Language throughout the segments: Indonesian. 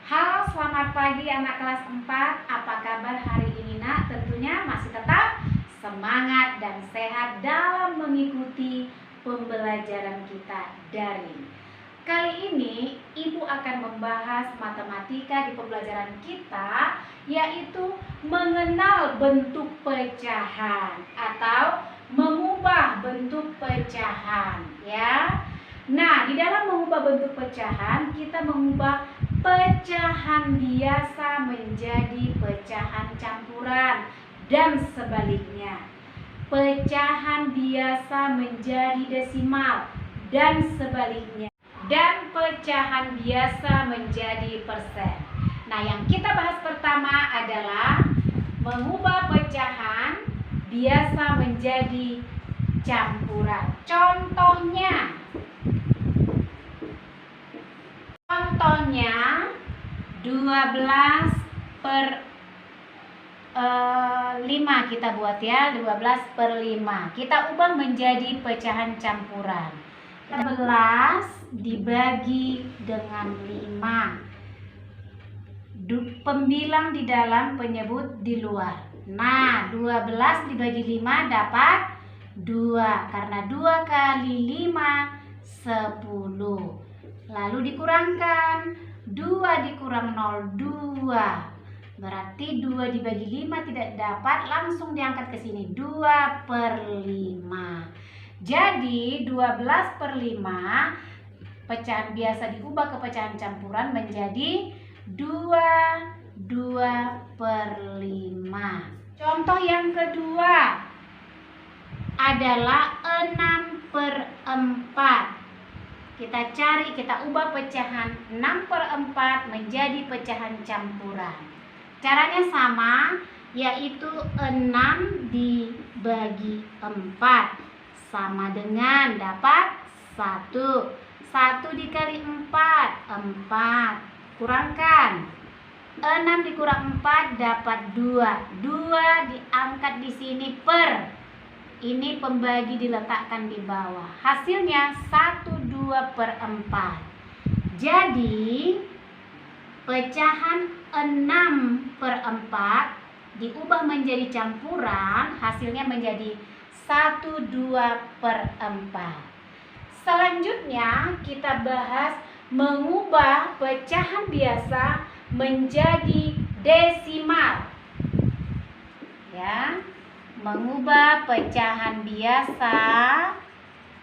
Halo, selamat pagi anak kelas 4. Apa kabar hari ini nak? Tentunya masih tetap semangat dan sehat dalam mengikuti pembelajaran kita daring. Kali ini Ibu akan membahas matematika di pembelajaran kita, yaitu mengenal bentuk pecahan atau mengubah bentuk pecahan, ya. Nah, di dalam mengubah bentuk pecahan, kita mengubah pecahan biasa menjadi pecahan campuran dan sebaliknya. Pecahan biasa menjadi desimal dan sebaliknya. Dan pecahan biasa menjadi persen. Nah, yang kita bahas pertama adalah mengubah pecahan biasa menjadi campuran. Contohnya 12 per 5 kita buat ya, 12 per 5 kita ubah menjadi pecahan campuran. 11 dibagi dengan 5, pembilang di dalam, penyebut di luar. Nah, 12 dibagi 5 dapat 2, karena 2 kali 5 10. Lalu dikurangkan, 2 dikurang 0, 2. Berarti 2 dibagi 5 tidak dapat, langsung diangkat ke sini, 2 per 5. Jadi 12 per 5 pecahan biasa diubah ke pecahan campuran menjadi 2 per 5. Contoh yang kedua adalah 6 per 4. Kita cari, kita ubah pecahan 6 per 4 menjadi pecahan campuran. Caranya sama, yaitu 6 dibagi 4 sama dengan dapat 1. 1 dikali 4, 4. Kurangkan, 6 dikurang 4 dapat 2. 2 diangkat di sini per. Ini pembagi diletakkan di bawah. Hasilnya 1/2 per 4. Jadi pecahan 6 per 4 diubah menjadi campuran, hasilnya menjadi 1/2 per 4. Selanjutnya kita bahas mengubah pecahan biasa menjadi desimal. Ya, mengubah pecahan biasa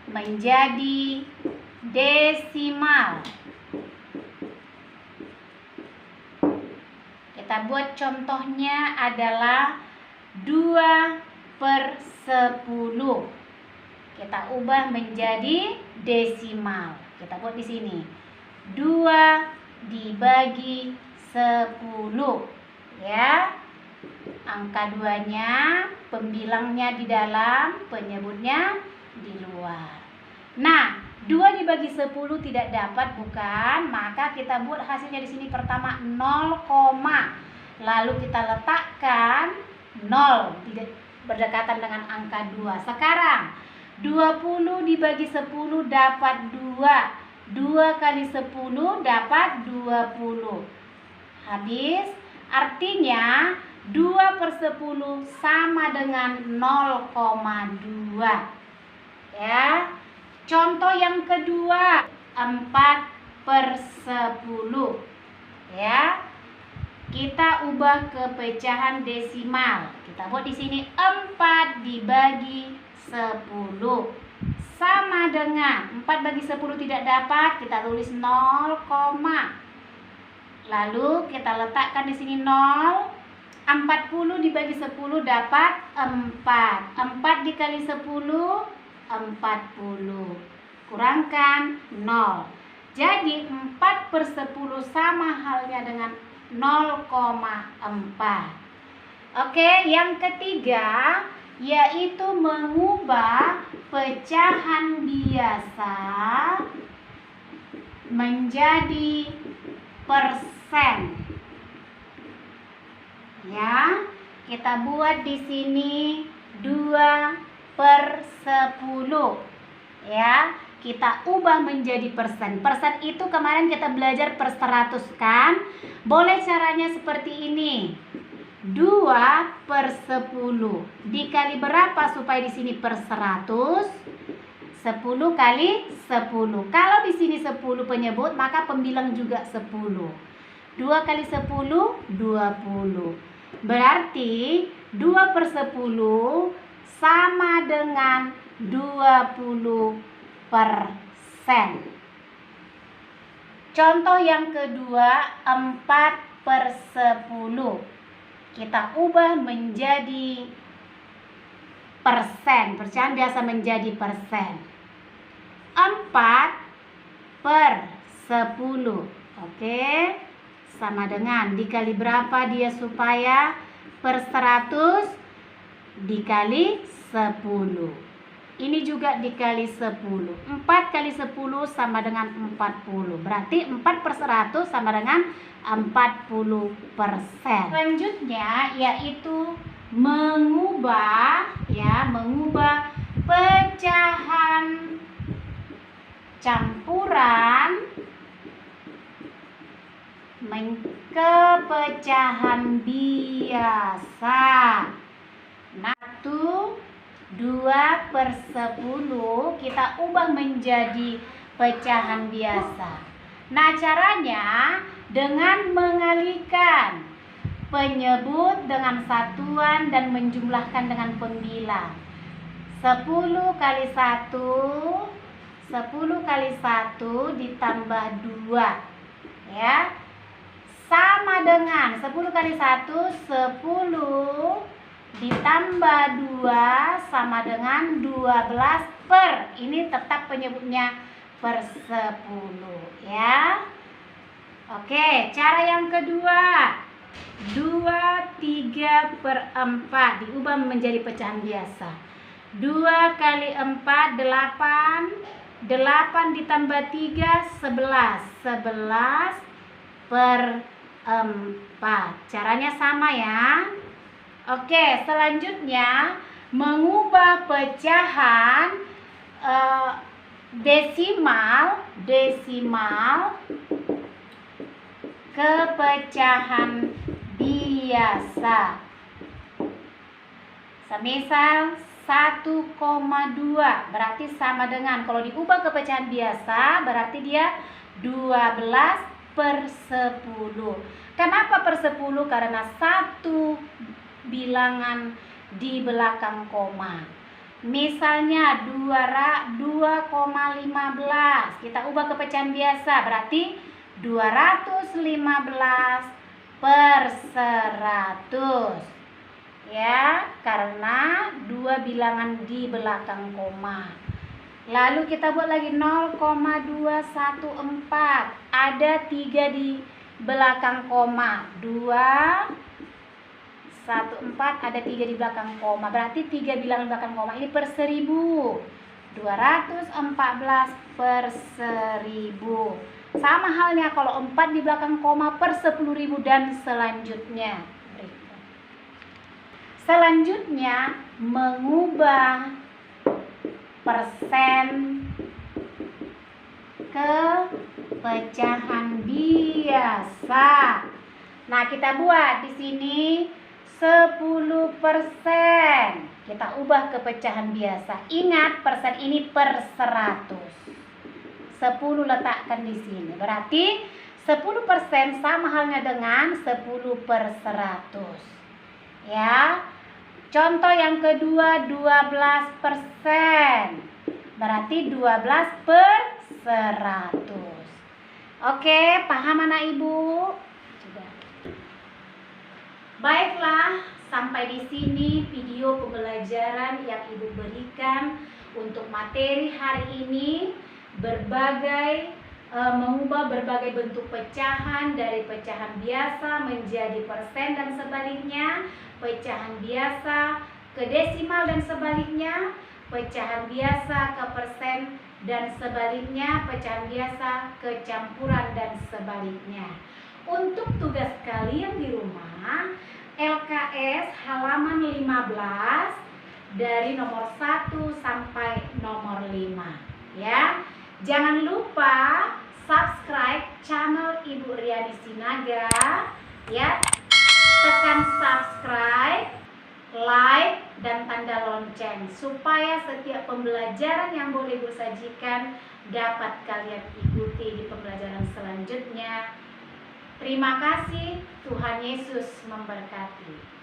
menjadi desimal. Kita buat contohnya adalah 2 per 10. Kita ubah menjadi desimal. Kita buat di sini. 2 dibagi 10. Ya. Angka 2-nya, pembilangnya di dalam, penyebutnya di luar. Nah, 2 dibagi 10 tidak dapat, bukan? Maka kita buat hasilnya di sini pertama 0, lalu kita letakkan 0 berdekatan dengan angka 2. Sekarang 20 dibagi 10 dapat 2. 2 kali 10 dapat 20. Habis, artinya 2 per 10 sama dengan 0,2. Ya. Contoh yang kedua, 4 per 10. Ya. Kita ubah ke pecahan desimal. Kita buat di sini 4 dibagi 10 sama dengan 4 bagi 10 tidak dapat, kita tulis 0, lalu kita letakkan di sini 0. 40 dibagi 10 dapat 4. 4 dikali 10 40. Kurangkan 0. Jadi 4 per 10 sama halnya dengan 0,4. Oke, yang ketiga yaitu mengubah pecahan biasa menjadi persen. Ya, kita buat di sini 2 per 10. Ya, kita ubah menjadi persen. Persen itu kemarin kita belajar per 100 kan? Boleh caranya seperti ini. 2 per 10 dikali berapa supaya di sini per 100? 10 kali 10. Kalau di sini 10 penyebut, maka pembilang juga 10. 2 kali 10, 20. Berarti 2 per 10 sama dengan 20%. Contoh yang kedua, 4 per 10. Kita ubah menjadi persen. Pecahan biasa menjadi persen. 4 per 10. Oke. Sama dengan dikali berapa dia supaya per 100 dikali 10. Ini juga dikali 10. 4 kali 10 sama dengan 40. Berarti 4 per 100 sama dengan 40%. Selanjutnya yaitu mengubah pecahan campuran ke pecahan biasa. 2 per 10 kita ubah menjadi pecahan biasa. Nah, caranya dengan mengalihkan penyebut dengan satuan dan menjumlahkan dengan pembilang. 10 kali 1 ditambah 2 ya, sama dengan 10 kali 1 10 ditambah 2 sama dengan 12 per, ini tetap penyebutnya per 10 ya. Oke, cara yang kedua, 23 per 4 diubah menjadi pecahan biasa. 2 kali 4 8, 8 ditambah 3 11, 11 per 4. Caranya sama ya. Oke, selanjutnya mengubah pecahan desimal ke pecahan biasa. Semisal 1,2 berarti sama dengan, kalau diubah ke pecahan biasa berarti dia 12 per 10. Kenapa per 10? Karena satu bilangan di belakang koma. Misalnya 2,15 kita ubah ke pecahan biasa berarti 215 per 100 ya, karena 2 bilangan di belakang koma. Lalu kita buat lagi 0,214, ada 3 di belakang koma. 214 ada 3 di belakang koma, berarti 3 bilangan belakang koma ini per 1000. 214 per 1000. Sama halnya kalau 4 di belakang koma per 10.000 dan selanjutnya. Selanjutnya mengubah persen ke pecahan biasa. Nah, kita buat di sini 10%. Kita ubah ke pecahan biasa. Ingat, persen ini per 100. 10 letakkan di sini. Berarti 10% sama halnya dengan 10 per 100. Ya. Contoh yang kedua 12%. Berarti 12 per 100. Oke, paham anak Ibu? Sudah. Baiklah, sampai di sini video pembelajaran yang Ibu berikan untuk materi hari ini. Mengubah berbagai bentuk pecahan dari pecahan biasa menjadi persen dan sebaliknya, pecahan biasa ke desimal dan sebaliknya, pecahan biasa ke persen dan sebaliknya, pecahan biasa ke campuran dan sebaliknya. Untuk tugas kalian di rumah, LKS halaman 15 dari nomor 1 sampai nomor 5 ya. Jangan lupa subscribe channel Ibu Riani Sinaga ya. Tekan subscribe, like, dan tanda lonceng supaya setiap pembelajaran yang boleh Ibu sajikan dapat kalian ikuti di pembelajaran selanjutnya. Terima kasih, Tuhan Yesus memberkati.